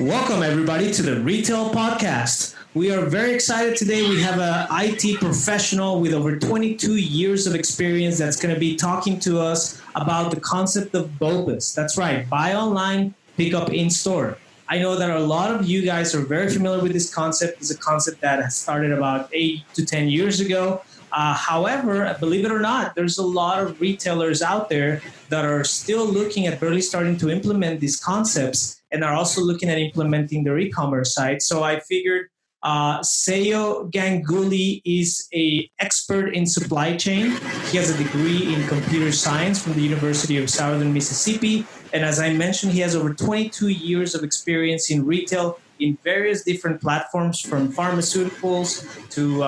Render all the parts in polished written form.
Welcome, everybody, to the Retail Podcast. We are very excited today. We have an IT professional with over 22 years of experience that's going to be talking to us about the concept of BOPIS. That's right, buy online, pick up in store. I know that a lot of you guys are very familiar with this concept. It's a concept that has started about 8 to 10 years ago. However, believe it or not, there's a lot of retailers out there that are still looking at barely starting to implement these concepts and are also looking at implementing their e-commerce site. So I figured Sayo Ganguly is an expert in supply chain. He has a degree in computer science from the University of Southern Mississippi. And as I mentioned, he has over 22 years of experience in retail in various different platforms, from pharmaceuticals to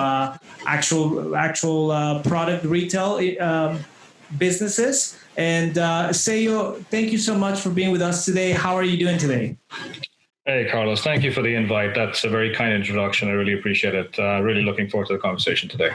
actual product retail businesses. And Sayo, thank you so much for being with us today. How are you doing today? Hey, Carlos, thank you for the invite. That's a very kind introduction. I really appreciate it. Really looking forward to the conversation today.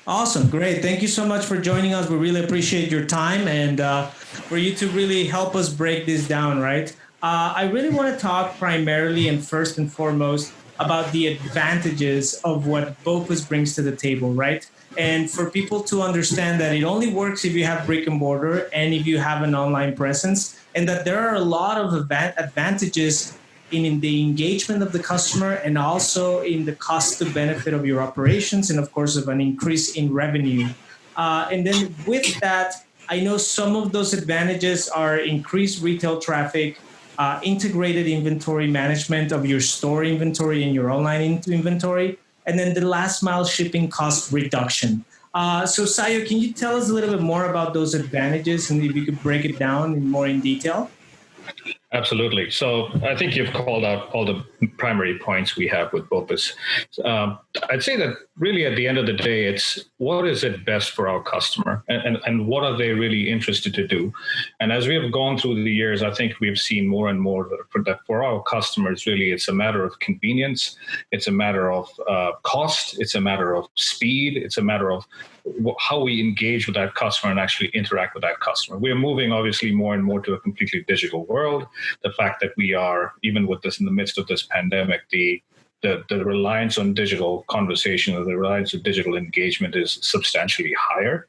Awesome. Great. Thank you so much for joining us. We really appreciate your time and for you to really help us break this down, right? I really want to talk primarily and first and foremost about the advantages of what BOPIS brings to the table, right? And for people to understand that it only works if you have brick and mortar and if you have an online presence, and that there are a lot of advantages in the engagement of the customer and also in the cost to benefit of your operations and, of course, of an increase in revenue. And then with that, I know some of those advantages are increased retail traffic, integrated inventory management of your store inventory and your online inventory, and then the last mile shipping cost reduction. So Sayo, can you tell us a little bit more about those advantages and if you could break it down in detail? Absolutely. So I think you've called out all the primary points we have with BOPIS. I'd say that really at the end of the day, it's what is it best for our customer and what are they really interested to do? And as we have gone through the years, I think we've seen more and more that for our customers, really, it's a matter of convenience. It's a matter of cost. It's a matter of speed. It's a matter of how we engage with that customer and actually interact with that customer. We're moving obviously more and more to a completely digital world. The fact that we are, even with this in the midst of this pandemic, the reliance on digital conversation or the reliance on digital engagement is substantially higher.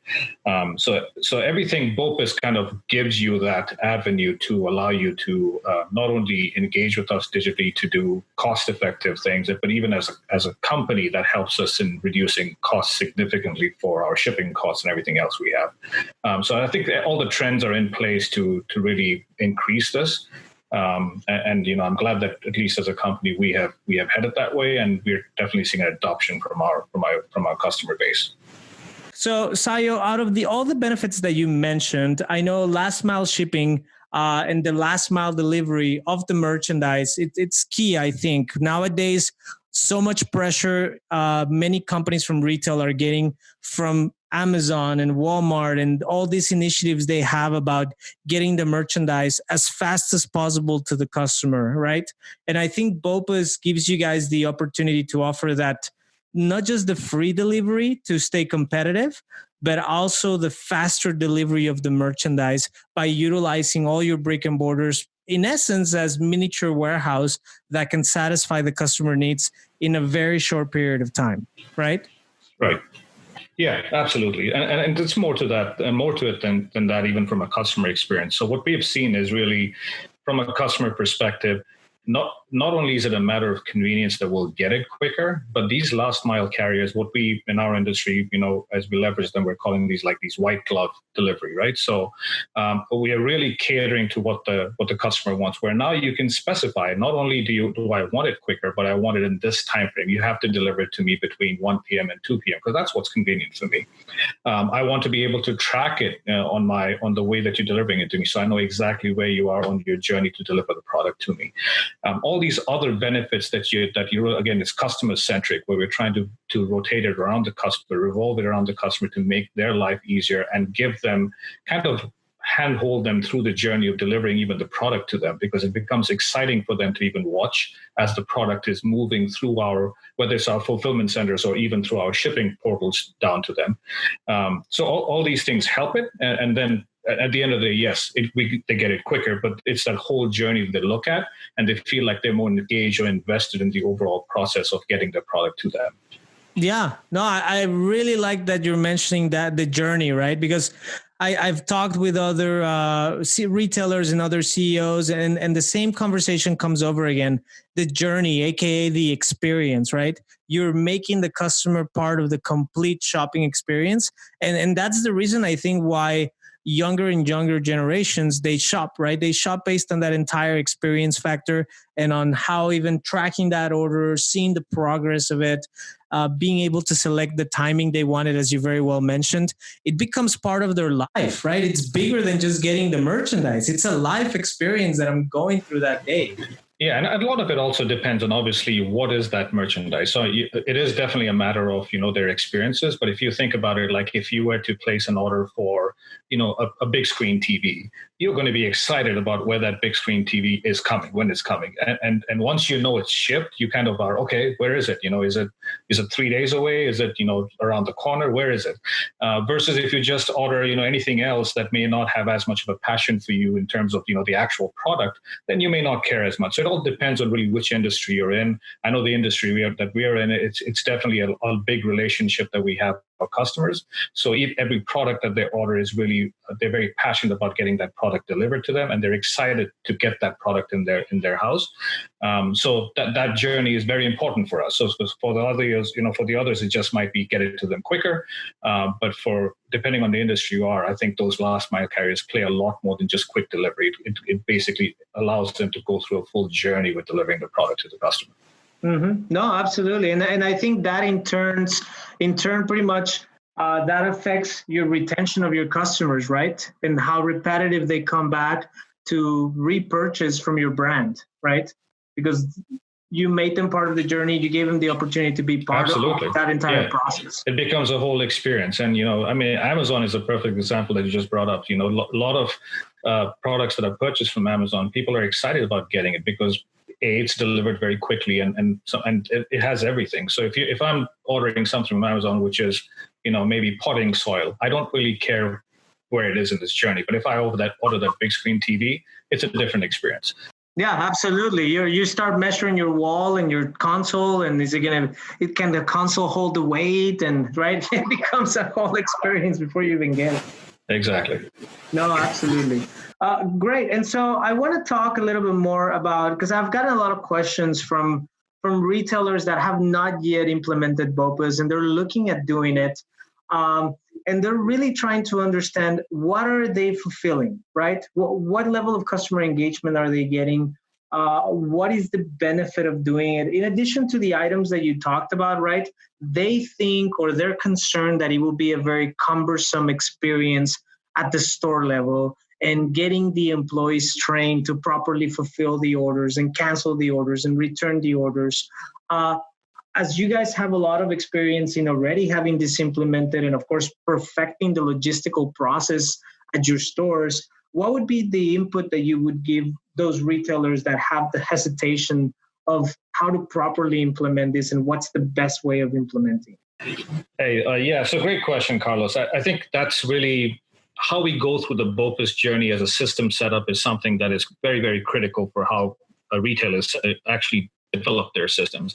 So everything BOPIS kind of gives you that avenue to allow you to not only engage with us digitally to do cost-effective things, but even as a company that helps us in reducing costs significantly for our shipping costs and everything else we have. So I think that all the trends are in place to really increase this. And you know, I'm glad that at least as a company we have headed that way, and we're definitely seeing an adoption from our customer base. So Sayo, out of all the benefits that you mentioned, I know last mile shipping and the last mile delivery of the merchandise, it's key. I think nowadays so much pressure many companies from retail are getting from Amazon and Walmart and all these initiatives they have about getting the merchandise as fast as possible to the customer, right? And I think BOPIS gives you guys the opportunity to offer that, not just the free delivery to stay competitive, but also the faster delivery of the merchandise by utilizing all your brick and mortars, in essence, as miniature warehouse that can satisfy the customer needs in a very short period of time, right? Right. Yeah, absolutely. And it's more to that, and more to it than that, even from a customer experience. So what we have seen is really from a customer perspective, not only is it a matter of convenience that we'll get it quicker, but these last mile carriers, what we in our industry, you know, as we leverage them, we're calling these white glove delivery, right? So but we are really catering to what the customer wants, where now you can specify, not only do I want it quicker, but I want it in this time frame. You have to deliver it to me between 1 p.m. and 2 p.m. because that's what's convenient for me. I want to be able to track it on the way that you're delivering it to me, so I know exactly where you are on your journey to deliver the product to me. All these other benefits that you again, it's customer centric, where we're trying to rotate it around the customer, revolve it around the customer to make their life easier and give them kind of handhold them through the journey of delivering even the product to them, because it becomes exciting for them to even watch as the product is moving through whether it's our fulfillment centers or even through our shipping portals down to them. So all these things help it. And then at the end of the day, yes, they get it quicker, but it's that whole journey they look at, and they feel like they're more engaged or invested in the overall process of getting the product to them. Yeah, no, I really like that you're mentioning that the journey, right? Because I've talked with other retailers and other CEOs, and the same conversation comes over again. The journey, aka the experience, right? You're making the customer part of the complete shopping experience, and that's the reason I think why younger and younger generations, they shop, right? They shop based on that entire experience factor and on how even tracking that order, seeing the progress of it, being able to select the timing they wanted, as you very well mentioned. It becomes part of their life, right? It's bigger than just getting the merchandise. It's a life experience that I'm going through that day. Yeah, and a lot of it also depends on obviously what is that merchandise. So it is definitely a matter of, their experiences. But if you think about it, like if you were to place an order for, a big screen TV, you're going to be excited about where that big screen TV is coming, when it's coming. And once you know it's shipped, you kind of are, okay, where is it? Is it 3 days away? Is it, around the corner? Where is it? Versus if you just order, anything else that may not have as much of a passion for you in terms of, the actual product, then you may not care as much. So it all depends on really which industry you're in. I know the industry that we're in, it's definitely a big relationship that we have with our customers. So every product that they order is really, they're very passionate about getting that product delivered to them, and they're excited to get that product in their house. So that journey is very important for us. So for the others, for the others, it just might be get it to them quicker. But depending on the industry you are, I think those last mile carriers play a lot more than just quick delivery. It basically allows them to go through a full journey with delivering the product to the customer. Mm-hmm. No, absolutely. And I think that in turn, pretty much that affects your retention of your customers, right? And how repetitive they come back to repurchase from your brand, right? Because you made them part of the journey. You gave them the opportunity to be part Absolutely. of that entire process. It becomes a whole experience. And, Amazon is a perfect example that you just brought up. A lot of products that are purchased from Amazon, people are excited about getting it because it's delivered very quickly and it has everything. So if I'm ordering something from Amazon, which is, maybe potting soil, I don't really care where it is in this journey. But if I order that big screen TV, it's a different experience. Yeah, absolutely. You start measuring your wall and your console, and can the console hold the weight, and right, it becomes a whole experience before you even get it. Exactly. No, absolutely. Great. And so I want to talk a little bit more about, because I've gotten a lot of questions from retailers that have not yet implemented BOPIS, and they're looking at doing it. And they're really trying to understand, what are they fulfilling, right? What level of customer engagement are they getting? What is the benefit of doing it? In addition to the items that you talked about, right? They think, or they're concerned that it will be a very cumbersome experience at the store level, and getting the employees trained to properly fulfill the orders and cancel the orders and return the orders. As you guys have a lot of experience in already having this implemented and, of course, perfecting the logistical process at your stores, what would be the input that you would give those retailers that have the hesitation of how to properly implement this, and what's the best way of implementing? Hey, so great question, Carlos. I think that's really how we go through the BOPIS journey as a system setup is something that is very, very critical for how retailers actually develop their systems.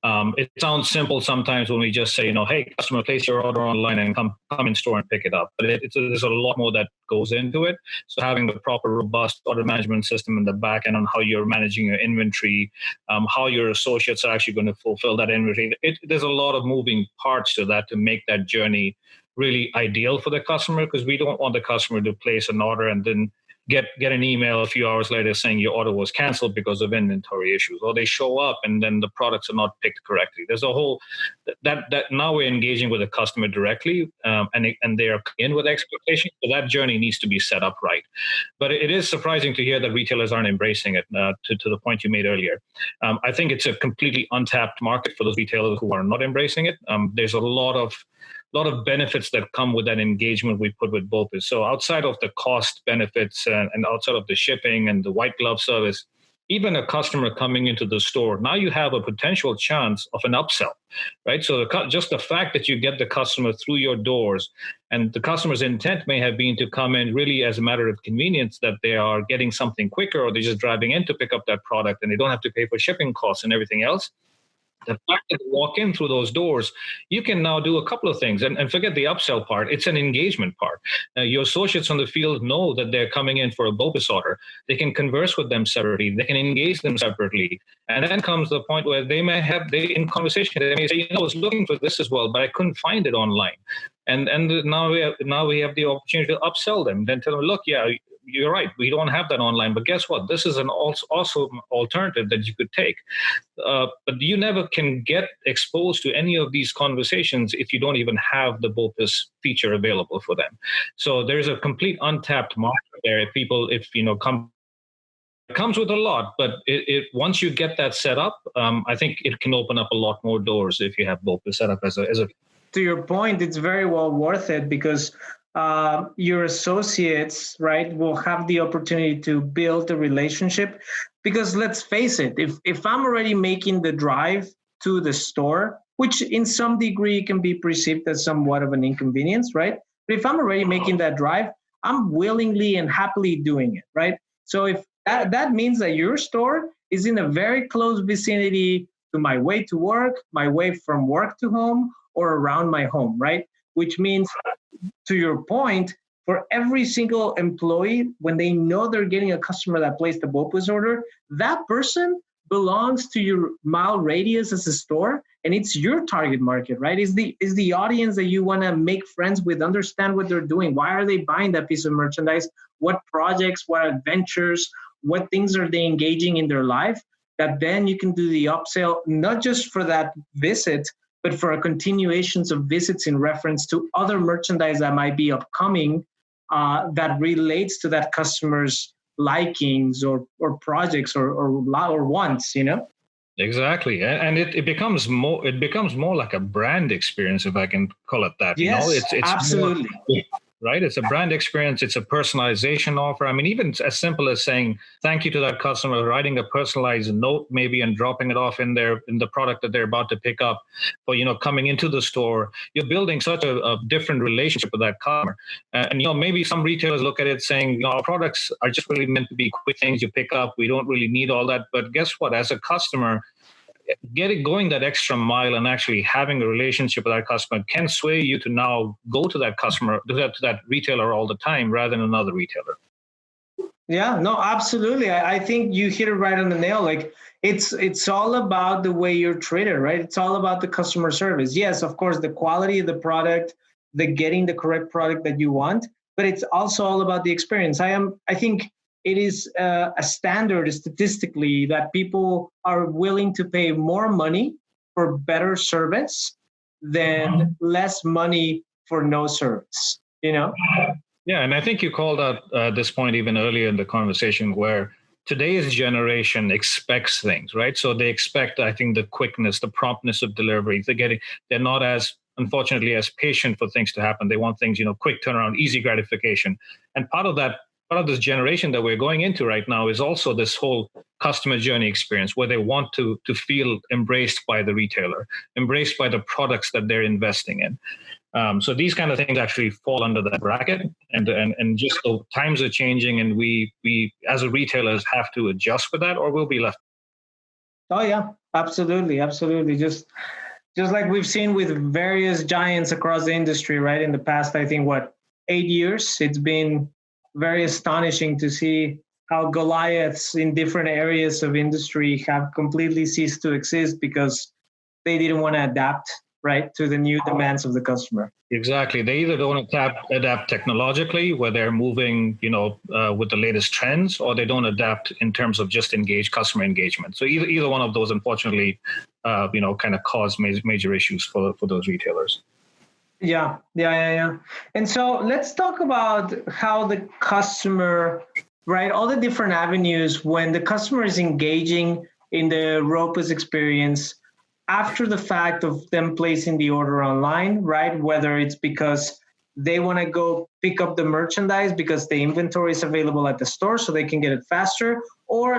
It sounds simple sometimes when we just say, hey, customer, place your order online and come in store and pick it up. But there's a lot more that goes into it. So having the proper, robust order management system in the back end on how you're managing your inventory, how your associates are actually going to fulfill that inventory. There's a lot of moving parts to that to make that journey really ideal for the customer, because we don't want the customer to place an order and then get an email a few hours later saying your order was canceled because of inventory issues, or they show up and then the products are not picked correctly. There's a whole that now we're engaging with the customer directly, and they are in with expectations. So that journey needs to be set up right. But it is surprising to hear that retailers aren't embracing it. To the point you made earlier, I think it's a completely untapped market for those retailers who are not embracing it. There's a lot of benefits that come with that engagement we put with BOPIS. So outside of the cost benefits and outside of the shipping and the white glove service, even a customer coming into the store, now you have a potential chance of an upsell, right? So just the fact that you get the customer through your doors, and the customer's intent may have been to come in really as a matter of convenience, that they are getting something quicker, or they're just driving in to pick up that product and they don't have to pay for shipping costs and everything else. The fact that you walk in through those doors, you can now do a couple of things, and forget the upsell part. It's an engagement part. Your associates on the field know that they're coming in for a BOPIS order. They can converse with them separately. They can engage them separately. And then comes the point where they may have, in conversation, they may say, I was looking for this as well, but I couldn't find it online. And now we have the opportunity to upsell them. Then tell them, look, yeah, you're right, we don't have that online, but guess what? This is an also alternative that you could take. But you never can get exposed to any of these conversations if you don't even have the BOPIS feature available for them. So there's a complete untapped market there. If comes with a lot, but it once you get that set up, I think it can open up a lot more doors if you have BOPIS set up as a. To your point, it's very well worth it, because your associates, right, will have the opportunity to build a relationship. Because let's face it, if I'm already making the drive to the store, which in some degree can be perceived as somewhat of an inconvenience, right? But if I'm already making that drive, I'm willingly and happily doing it, right? So if that means that your store is in a very close vicinity to my way to work, my way from work to home, or around my home, right? Which means, to your point, for every single employee, when they know they're getting a customer that placed a BOPIS order, that person belongs to your mile radius as a store, and it's your target market, right? Is the audience that you want to make friends with, understand what they're doing. Why are they buying that piece of merchandise? What projects, what adventures, what things are they engaging in their life? That then you can do the upsell, not just for that visit, but for a continuations of visits in reference to other merchandise that might be upcoming, that relates to that customer's likings or projects or wants, you know? Exactly, and it becomes more like a brand experience, if I can call it that. Yes, it's absolutely. More, right? It's a brand experience. It's a personalization offer. I mean, even as simple as saying thank you to that customer, writing a personalized note maybe and dropping it off in the product that they're about to pick up, or coming into the store. You're building such a different relationship with that customer. And maybe some retailers look at it saying, our products are just really meant to be quick things you pick up. We don't really need all that. But guess what? As a customer, going that extra mile and actually having a relationship with that customer can sway you to now go to that customer, to that retailer all the time rather than another retailer. Yeah, no, absolutely. I think you hit it right on the nail. Like it's all about the way you're treated, right? It's all about the customer service. Yes, of course, the quality of the product, the getting the correct product that you want, but it's also all about the experience. I think it is a standard statistically that people are willing to pay more money for better service than less money for no service, Yeah, and I think you called out this point even earlier in the conversation, where today's generation expects things, right? So they expect, I think, the quickness, the promptness of delivery. They're not as, unfortunately, as patient for things to happen. They want things, quick turnaround, easy gratification. And part of this generation that we're going into right now is also this whole customer journey experience, where they want to feel embraced by the retailer, embraced by the products that they're investing in. So these kind of things actually fall under that bracket, and just the times are changing, and we as retailers have to adjust for that, or we'll be left. Oh yeah, absolutely. Just like we've seen with various giants across the industry, right? In the past, I think 8 years, it's been very astonishing to see how Goliaths in different areas of industry have completely ceased to exist because they didn't want to adapt, right, to the new demands of the customer. Exactly. They either don't adapt technologically, where they're moving, with the latest trends, or they don't adapt in terms of just customer engagement. So either one of those, unfortunately, kind of cause major issues for those retailers. Yeah. And so let's talk about how the customer, right, all the different avenues when the customer is engaging in the BOPIS experience after the fact of them placing the order online, right? Whether it's because they want to go pick up the merchandise because the inventory is available at the store so they can get it faster, or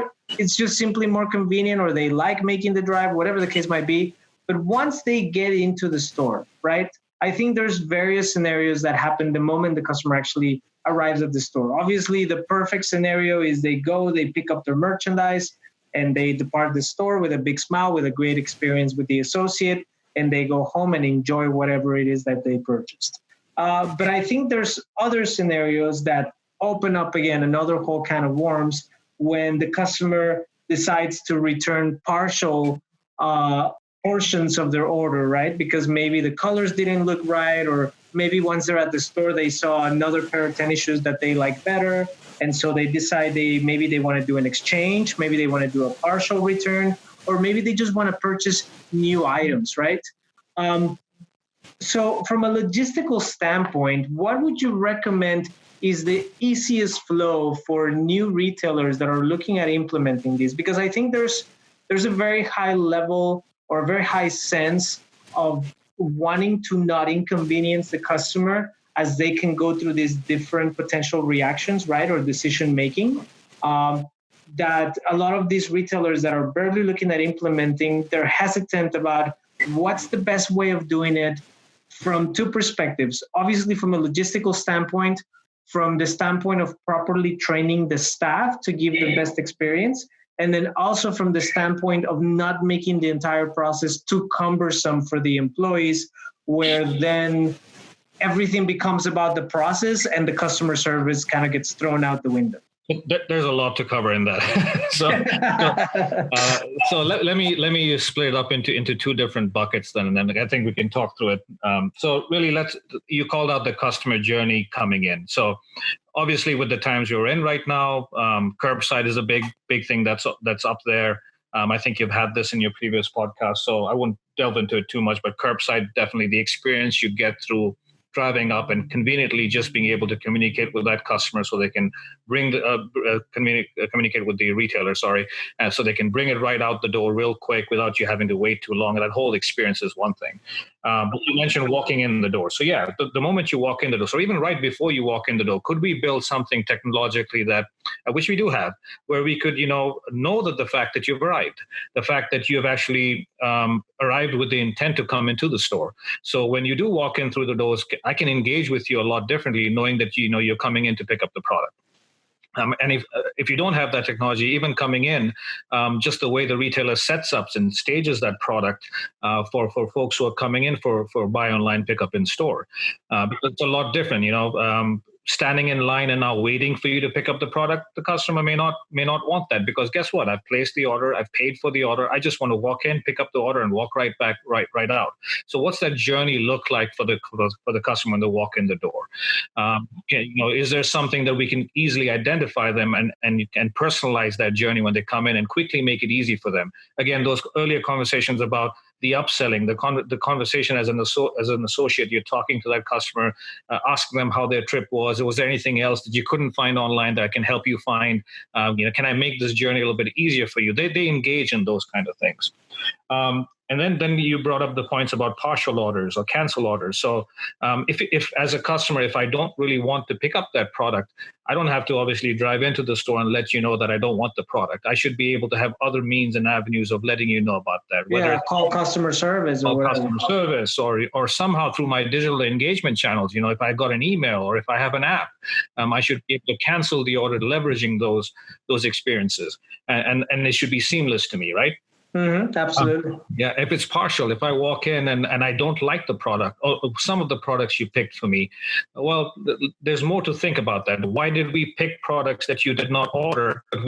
it's just simply more convenient, or they like making the drive, whatever the case might be. But once they get into the store, right, I think there's various scenarios that happen the moment the customer actually arrives at the store. Obviously, the perfect scenario is they go, they pick up their merchandise, and they depart the store with a big smile, with a great experience with the associate, and they go home and enjoy whatever it is that they purchased. But I think there's other scenarios that open up, again, another whole can of worms when the customer decides to return partial portions of their order, right? Because maybe the colors didn't look right, or maybe once they're at the store, they saw another pair of tennis shoes that they like better. And so they decide maybe they want to do an exchange, maybe they want to do a partial return, or maybe they just want to purchase new items, right? So from a logistical standpoint, what would you recommend is the easiest flow for new retailers that are looking at implementing this? Because I think there's a very high level or a very high sense of wanting to not inconvenience the customer as they can go through these different potential reactions, right, or decision making. That a lot of these retailers that are barely looking at implementing, they're hesitant about what's the best way of doing it from two perspectives. Obviously, from a logistical standpoint, from the standpoint of properly training the staff to give the best experience, and then also from the standpoint of not making the entire process too cumbersome for the employees, where then everything becomes about the process and the customer service kind of gets thrown out the window. There's a lot to cover in that. So let me split it up into two different buckets then, and then I think we can talk through it. So really, you called out the customer journey coming in. So obviously, with the times you're in right now, curbside is a big thing that's up there. I think you've had this in your previous podcast, so I won't delve into it too much. But curbside, definitely the experience you get through driving up and conveniently just being able to communicate with that customer so they can communicate with the retailer, so they can bring it right out the door real quick without you having to wait too long. And that whole experience is one thing. But you mentioned walking in the door. So yeah, the moment you walk in the door, so even right before you walk in the door, could we build something technologically that, which we do have, where we could, know that the fact that you've arrived, the fact that you have actually arrived with the intent to come into the store. So when you do walk in through the doors, I can engage with you a lot differently, knowing that you're coming in to pick up the product. And if you don't have that technology, even coming in, just the way the retailer sets up and stages that product for folks who are coming in for buy online, pick up in store, because it's a lot different. Standing in line and now waiting for you to pick up the product, the customer may not want that, because guess what? I've placed the order, I've paid for the order. I just want to walk in, pick up the order, and walk right back, right out. So what's that journey look like for the customer when they walk in the door? Is there something that we can easily identify them and personalize that journey when they come in and quickly make it easy for them? Again, those earlier conversations about the upselling, the conversation as an associate, you're talking to that customer, asking them how their trip was. Was there anything else that you couldn't find online that I can help you find? Can I make this journey a little bit easier for you? They engage in those kind of things. And then you brought up the points about partial orders or cancel orders. So if as a customer, if I don't really want to pick up that product, I don't have to obviously drive into the store and let you know that I don't want the product. I should be able to have other means and avenues of letting you know about that. Whether call customer service or somehow through my digital engagement channels. If I got an email or if I have an app, I should be able to cancel the order, leveraging those experiences, and it should be seamless to me, right? Mm-hmm, absolutely. If it's partial, if I walk in and I don't like the product or some of the products you picked for me, well, there's more to think about that. Why did we pick products that you did not order, but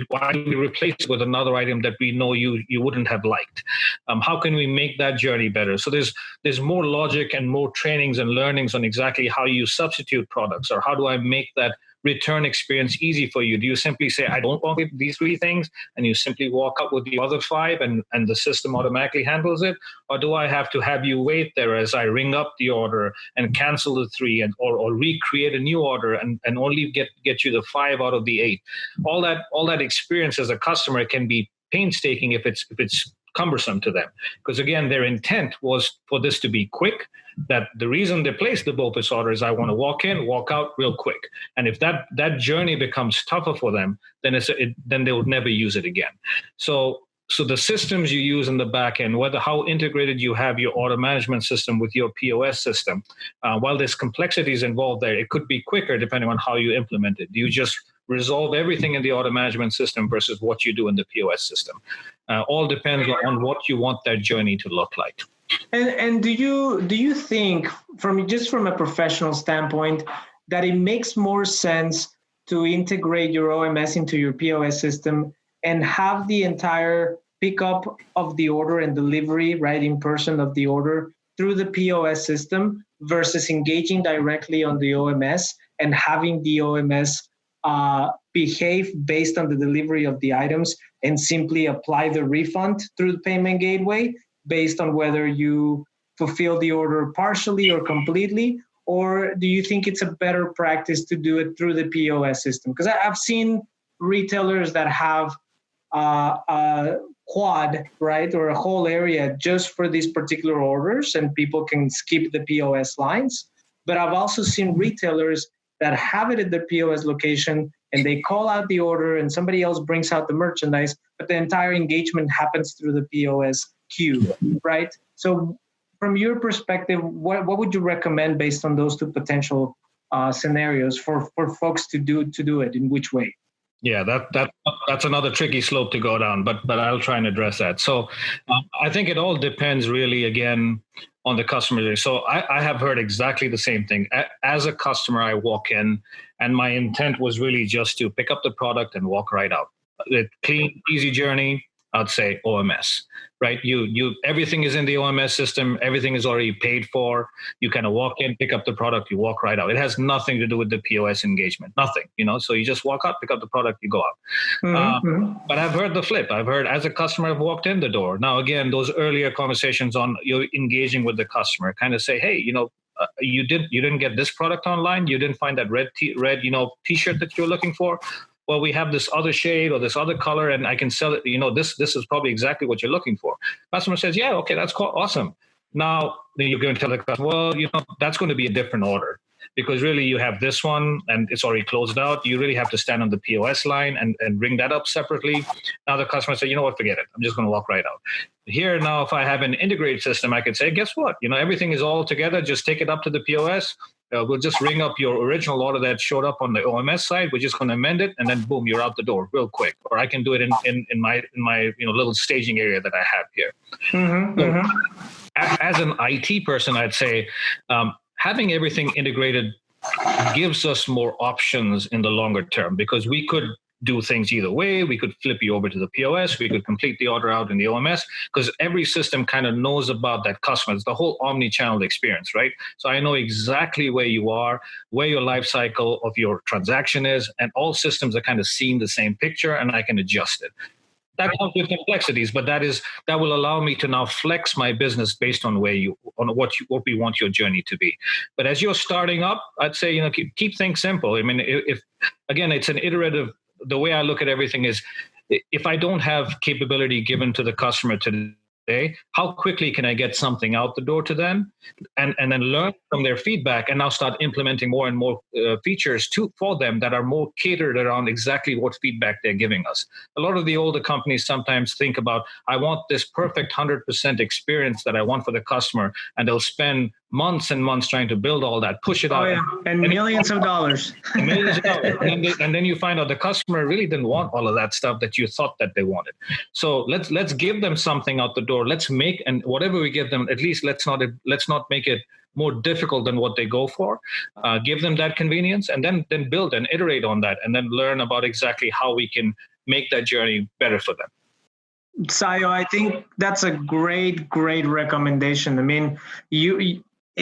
why did we replace it with another item that we know you wouldn't have liked? How can we make that journey better? So there's more logic and more trainings and learnings on exactly how you substitute products, or how do I make that return experience easy for you? Do you simply say, I don't want these 3 things, and you simply walk up with the other 5 and the system automatically handles it? Or do I have to have you wait there as I ring up the order and cancel the 3 or recreate a new order and only get you the 5 out of the 8? All that experience as a customer can be painstaking if it's cumbersome to them. Because again, their intent was for this to be quick, that the reason they placed the BOPIS order is I want to walk in, walk out real quick. And if that journey becomes tougher for them, then then they would never use it again. So the systems you use in the back end, whether how integrated you have your order management system with your POS system, while there's complexities involved there, it could be quicker depending on how you implement it. You just resolve everything in the order management system versus what you do in the POS system. All depends on what you want that journey to look like. And do you think, from a professional standpoint, that it makes more sense to integrate your OMS into your POS system and have the entire pickup of the order and delivery right in person of the order through the POS system versus engaging directly on the OMS and having the OMS behave based on the delivery of the items and simply apply the refund through the payment gateway based on whether you fulfill the order partially or completely? Or do you think it's a better practice to do it through the POS system? Because I've seen retailers that have a quad, right, or a whole area just for these particular orders, and people can skip the POS lines. But I've also seen retailers that have it at their POS location and they call out the order and somebody else brings out the merchandise, but the entire engagement happens through the POS queue, right? So from your perspective, what would you recommend based on those two potential scenarios for folks to do it? In which way? Yeah, that's another tricky slope to go down, but I'll try and address that. So I think it all depends really, again, on the customer. So I have heard exactly the same thing. As a customer, I walk in and my intent was really just to pick up the product and walk right out. A clean, easy journey. I'd say OMS, right? You everything is in the OMS system. Everything is already paid for. You kind of walk in, pick up the product, you walk right out. It has nothing to do with the POS engagement, nothing, So you just walk out, pick up the product, you go out. But I've heard the flip. I've heard as a customer, I've walked in the door. Now, again, those earlier conversations on you're engaging with the customer, kind of say, hey, you didn't get this product online. You didn't find that red T-shirt that you're looking for. Well, we have this other shade or this other color, and I can sell it. This is probably exactly what you're looking for. Customer says, yeah, okay, that's cool, awesome. Now you're going to tell the customer, well, that's going to be a different order because really you have this one and it's already closed out. You really have to stand on the POS line and ring that up separately. Now the customer says, you know what, forget it. I'm just going to walk right out. Here now, if I have an integrated system, I could say, guess what? Everything is all together. Just take it up to the POS. We'll just ring up your original order that showed up on the OMS side. We're just going to amend it, and then boom, you're out the door real quick. Or I can do it in my little staging area that I have here. As an IT person, I'd say having everything integrated gives us more options in the longer term because we could do things either way. We could flip you over to the POS. We could complete the order out in the OMS because every system kind of knows about that customer. It's the whole omni-channel experience, right? So I know exactly where you are, where your life cycle of your transaction is, and all systems are kind of seeing the same picture, and I can adjust it. That comes with complexities, but that will allow me to now flex my business based on what we want your journey to be. But as you're starting up, I'd say keep things simple. I mean, if again, it's an iterative. The way I look at everything is if I don't have capability given to the customer today, how quickly can I get something out the door to them and then learn from their feedback and now start implementing more and more features for them that are more catered around exactly what feedback they're giving us. A lot of the older companies sometimes think about, I want this perfect 100% experience that I want for the customer, and they'll spend months and months trying to build all that, push it out. Yeah. And millions of dollars. Millions of dollars. And then you find out the customer really didn't want all of that stuff that you thought that they wanted. So let's give them something out the door. Let's make, and whatever we give them, at least let's not make it more difficult than what they go for. Give them that convenience, and then build and iterate on that, and then learn about exactly how we can make that journey better for them. Sayo, I think that's a great recommendation. I mean,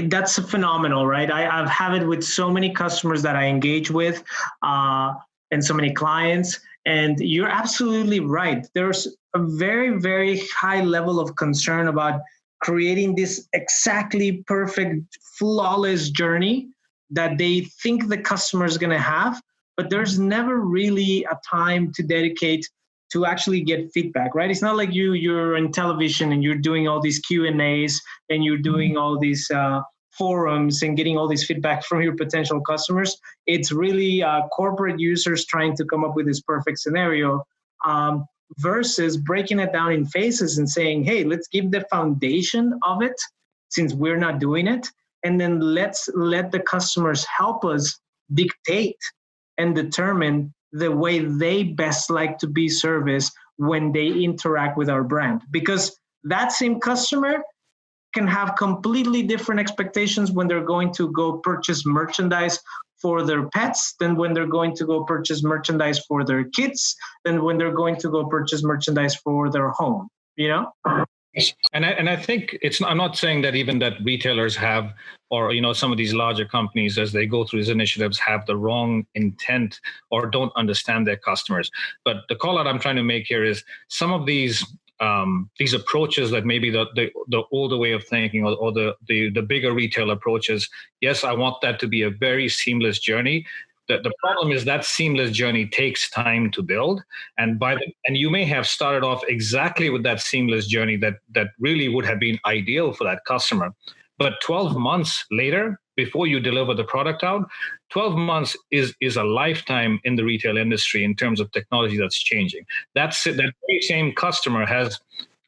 that's phenomenal, right? I've had it with so many customers that I engage with and so many clients, and you're absolutely right. There's a very, very high level of concern about creating this exactly perfect, flawless journey that they think the customer is going to have, but there's never really a time to dedicate to actually get feedback, right? It's not like you're in television and you're doing all these Q&As and you're doing all these forums and getting all this feedback from your potential customers. It's really corporate users trying to come up with this perfect scenario, versus breaking it down in phases and saying, hey, let's give the foundation of it since we're not doing it. And then let's let the customers help us dictate and determine the way they best like to be serviced when they interact with our brand. Because that same customer can have completely different expectations when they're going to go purchase merchandise for their pets than when they're going to go purchase merchandise for their kids, than when they're going to go purchase merchandise for their home, you know? And I think I'm not saying that even that retailers have, or, some of these larger companies, as they go through these initiatives, have the wrong intent or don't understand their customers. But the call out I'm trying to make here is some of these approaches that maybe the older way of thinking, or the bigger retail approaches. Yes, I want that to be a very seamless journey. The problem is that seamless journey takes time to build, and you may have started off exactly with that seamless journey that really would have been ideal for that customer. But 12 months later, before you deliver the product out, 12 months is a lifetime in the retail industry in terms of technology that's changing. That very same customer has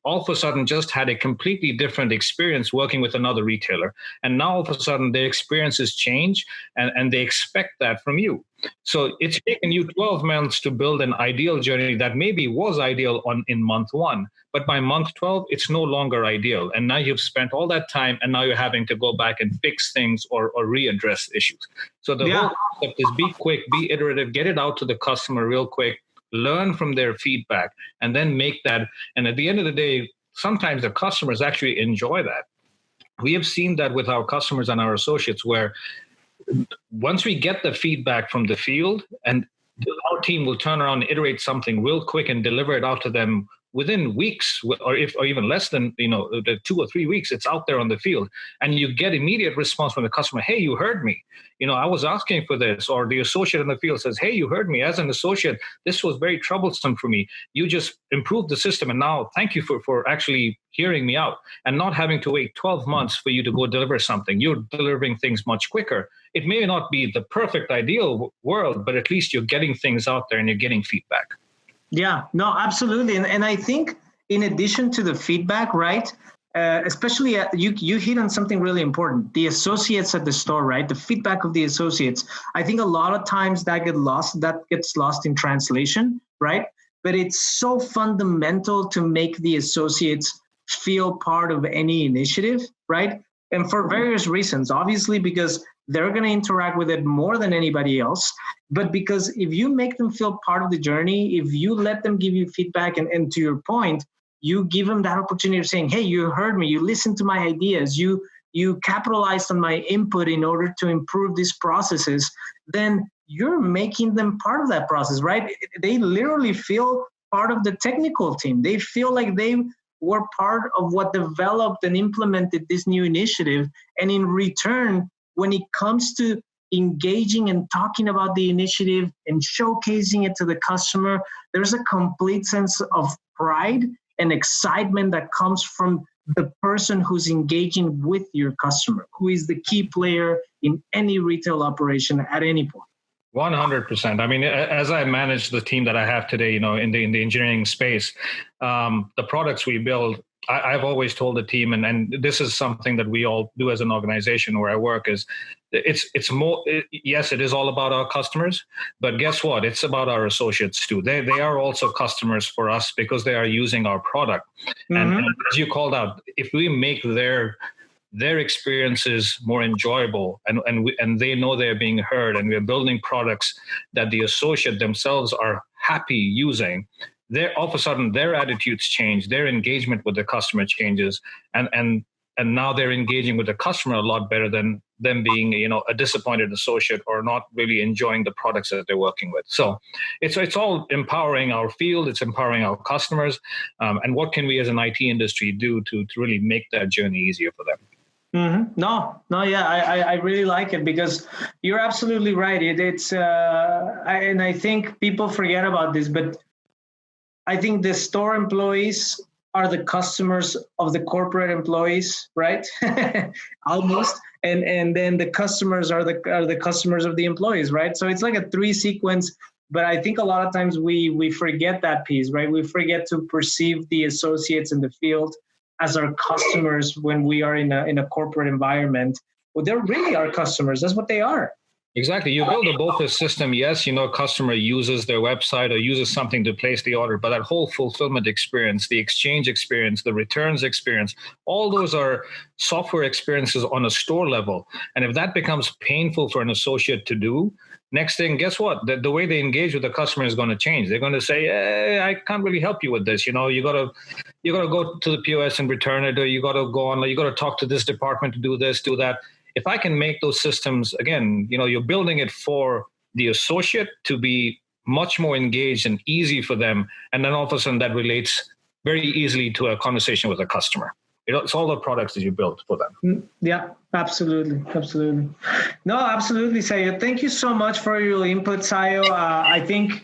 all of a sudden just had a completely different experience working with another retailer. And now all of a sudden their experiences change and they expect that from you. So it's taken you 12 months to build an ideal journey that maybe was ideal in month 1, but by month 12, it's no longer ideal. And now you've spent all that time and now you're having to go back and fix things or readdress issues. So the whole concept is be quick, be iterative, get it out to the customer real quick, learn from their feedback, and then make that. And at the end of the day, sometimes the customers actually enjoy that. We have seen that with our customers and our associates, where once we get the feedback from the field, and our team will turn around and iterate something real quick and deliver it out to them within weeks, or even less than 2 or 3 weeks, it's out there on the field, and you get immediate response from the customer. Hey, you heard me. I was asking for this. Or the associate in the field says, hey, you heard me. As an associate, this was very troublesome for me. You just improved the system, and now thank you for actually hearing me out and not having to wait 12 months for you to go deliver something. You're delivering things much quicker. It may not be the perfect ideal world, but at least you're getting things out there and you're getting feedback. Yeah, no, absolutely. And I think in addition to the feedback, right, especially you hit on something really important, the associates at the store, right? The feedback of the associates. I think a lot of times that gets lost in translation, right? But it's so fundamental to make the associates feel part of any initiative, right? And for various reasons, obviously, because they're going to interact with it more than anybody else. But because if you make them feel part of the journey, if you let them give you feedback, and to your point, you give them that opportunity of saying, hey, you heard me, you listened to my ideas, you capitalized on my input in order to improve these processes, then you're making them part of that process, right? They literally feel part of the technical team. They feel like they were part of what developed and implemented this new initiative. And in return, when it comes to engaging and talking about the initiative and showcasing it to the customer, there's a complete sense of pride and excitement that comes from the person who's engaging with your customer, who is the key player in any retail operation at any point. 100%. I mean, as I manage the team that I have today, in the engineering space, the products we build, I've always told the team, and this is something that we all do as an organization where I work, is it's more, yes, it is all about our customers, but guess what? It's about our associates too. They are also customers for us because they are using our product. Mm-hmm. And as you called out, if we make their experiences more enjoyable, and they know they're being heard, and we're building products that the associate themselves are happy using, all of a sudden their attitudes change, their engagement with the customer changes, and now they're engaging with the customer a lot better than them being a disappointed associate or not really enjoying the products that they're working with. So it's all empowering our field, it's empowering our customers, and what can we as an IT industry do to really make that journey easier for them? Mm-hmm. No, yeah, I really like it, because you're absolutely right. And I think people forget about this, but I think the store employees are the customers of the corporate employees, right? Almost. And then the customers are the customers of the employees, right? So it's like a three sequence. But I think a lot of times we forget that piece, right? We forget to perceive the associates in the field as our customers when we are in a corporate environment. Well, they're really our customers. That's what they are. Exactly. You build a BOPIS system. Yes, customer uses their website or uses something to place the order, but that whole fulfillment experience, the exchange experience, the returns experience, all those are software experiences on a store level. And if that becomes painful for an associate to do, next thing, guess what? The way they engage with the customer is going to change. They're going to say, hey, I can't really help you with this. You got to go to the POS and return it, or you got to go on, or you got to talk to this department to do this, do that. If I can make those systems, again, you're building it for the associate to be much more engaged and easy for them. And then all of a sudden that relates very easily to a conversation with a customer. It's all the products that you build for them. Yeah, absolutely. Absolutely. No, absolutely, Sayo. Thank you so much for your input, Sayo. I think,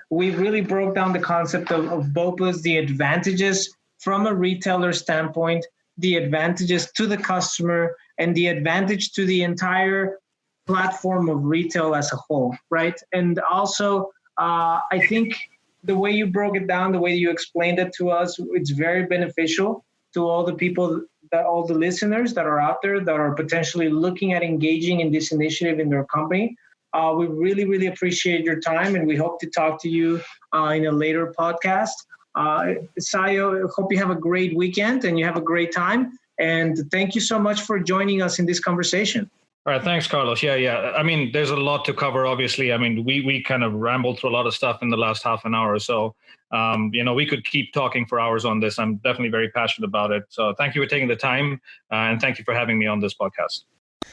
we really broke down the concept of BOPIS, the advantages from a retailer standpoint, the advantages to the customer, and the advantage to the entire platform of retail as a whole, right? And also, I think the way you broke it down, the way you explained it to us, it's very beneficial to all the people, all the listeners that are out there that are potentially looking at engaging in this initiative in their company. We really, really appreciate your time, and we hope to talk to you in a later podcast. Sayo, hope you have a great weekend and you have a great time. And thank you so much for joining us in this conversation. All right. Thanks, Carlos. Yeah. I mean, there's a lot to cover, obviously. I mean, we kind of rambled through a lot of stuff in the last half an hour or so. We could keep talking for hours on this. I'm definitely very passionate about it. So thank you for taking the time, and thank you for having me on this podcast.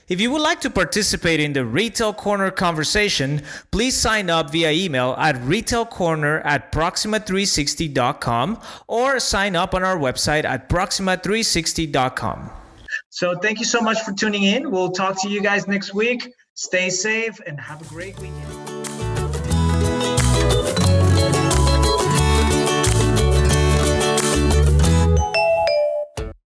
If you would like to participate in the Retail Corner conversation, please sign up via email at retailcorner@proxima360.com or sign up on our website at proxima360.com. So thank you so much for tuning in. We'll talk to you guys next week. Stay safe and have a great weekend.